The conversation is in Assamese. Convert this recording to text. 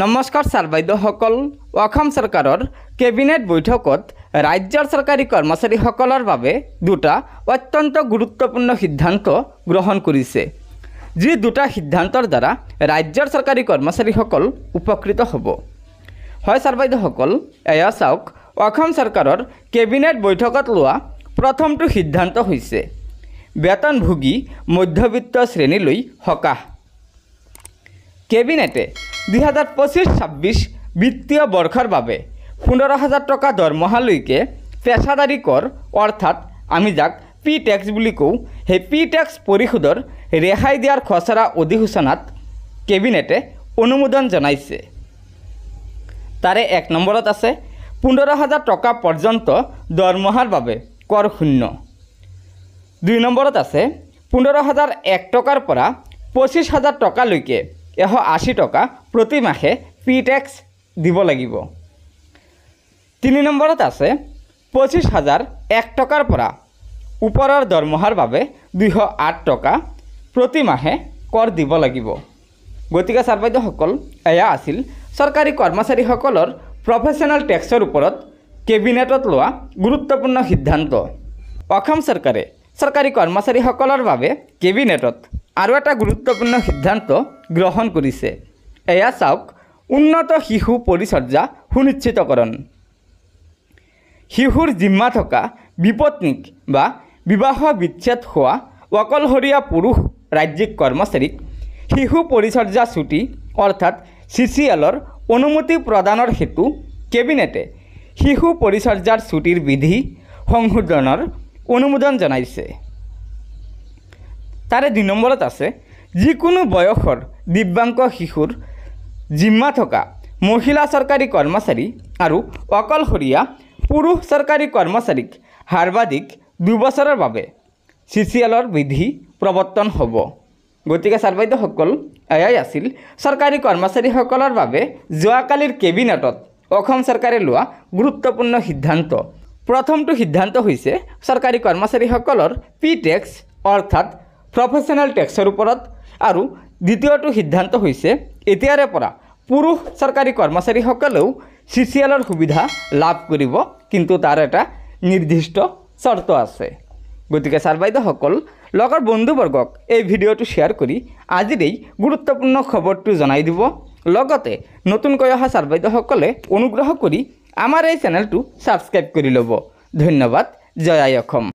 নমস্কাৰ ছাৰ বাইদেউসকল। অসম চৰকাৰৰ কেবিনেট বৈঠকত ৰাজ্যৰ চৰকাৰী কৰ্মচাৰীসকলৰ বাবে দুটা অত্যন্ত গুৰুত্বপূৰ্ণ সিদ্ধান্ত গ্ৰহণ কৰিছে, যি দুটা সিদ্ধান্তৰ দ্বাৰা ৰাজ্যৰ চৰকাৰী কৰ্মচাৰীসকল উপকৃত হ'ব। হয় ছাৰ বাইদেউসকল, এয়া চাওক, অসম চৰকাৰৰ কেবিনেট বৈঠকত লোৱা প্ৰথমটো সিদ্ধান্ত হৈছে বেতনভোগী মধ্যবিত্ত শ্ৰেণীলৈ সকাহ। কেবিনেটে 2025-26 বিত্তীয় বৰ্ষৰ বাবে 15,000 টকা দৰমহালৈকে পেছাদাৰী কৰ অৰ্থাৎ আমি যাক পি টেক্স বুলি কওঁ, সেই পি টেক্স পৰিশোধৰ ৰেহাই দিয়াৰ খচৰা অধিসূচনাত কেবিনেটে অনুমোদন জনাইছে। তাৰে 1 নম্বৰত আছে 15,000 টকা পৰ্যন্ত দৰমহাৰ বাবে কৰ শূন্য। 2 নম্বৰত আছে 15,001 টকাৰ পৰা 25,000 টকালৈকে 180 টকা প্ৰতি মাহে পি টেক্স দিব লাগিব। 3 নম্বৰত আছে 25,001 টকাৰ পৰা ওপৰৰ দৰমহাৰ বাবে 208 টকা প্ৰতি মাহে কৰ দিব লাগিব। গতিকে ছাৰ বাইদেউসকল, এয়া আছিল চৰকাৰী কৰ্মচাৰীসকলৰ প্ৰফেশ্যনেল টেক্সৰ ওপৰত কেবিনেটত লোৱা গুৰুত্বপূৰ্ণ সিদ্ধান্ত। অসম চৰকাৰে চৰকাৰী কৰ্মচাৰীসকলৰ বাবে কেবিনেটত আৰু এটা গুৰুত্বপূৰ্ণ সিদ্ধান্ত গ্ৰহণ কৰিছে। এয়া চাওক, উন্নত শিশু পৰিচৰ্যা সুনিশ্চিতকৰণ। শিশুৰ জিম্মা থকা বিপত্নীক বা বিবাহ বিচ্ছেদ হোৱা অকলশৰীয়া পুৰুষ ৰাজ্যিক কৰ্মচাৰীক শিশু পৰিচৰ্যা ছুটি অৰ্থাৎ CCLৰ অনুমতি প্ৰদানৰ হেতু কেবিনেটে শিশু পৰিচৰ্যাৰ ছুটিৰ বিধি সংশোধনৰ অনুমোদন জনাইছে। তাৰে 2 নম্বৰত আছে যিকোনো বয়সৰ দিব্যাংগ শিশুৰ জিম্মা থকা মহিলা চৰকাৰী কৰ্মচাৰী আৰু অকলশৰীয়া পুৰুষ চৰকাৰী কৰ্মচাৰীক সৰ্বাধিক 2 বছৰৰ বাবে CCLৰ বিধি প্ৰৱৰ্তন হ'ব। গতিকে ছাৰ বাইদেউসকল, এয়াই আছিল চৰকাৰী কৰ্মচাৰীসকলৰ বাবে যোৱাকালিৰ কেবিনেটত অসম চৰকাৰে লোৱা গুৰুত্বপূৰ্ণ সিদ্ধান্ত। প্ৰথমটো সিদ্ধান্ত হৈছে চৰকাৰী কৰ্মচাৰীসকলৰ পি টেক্স অৰ্থাৎ প্ৰফেশ্যনেল টেক্সৰ ওপৰত, আৰু দ্বিতীয়টো সিদ্ধান্ত হৈছে এতিয়াৰে পৰা পুৰুষ চৰকাৰী কৰ্মচাৰীসকলেও CCLৰ সুবিধা লাভ কৰিব, কিন্তু তাৰ এটা নিৰ্দিষ্ট চৰ্ত আছে। গতিকে ছাৰ বাইদেউসকল, লগৰ বন্ধুবৰ্গক এই ভিডিঅ'টো শ্বেয়াৰ কৰি আজিৰ এই গুৰুত্বপূৰ্ণ খবৰটো জনাই দিব। লগতে নতুনকৈ অহা ছাৰ বাইদেউসকলে অনুগ্ৰহ কৰি আমাৰ এই চেনেলটো ছাবস্ক্ৰাইব কৰি ল'ব। ধন্যবাদ। জয় আই অসম।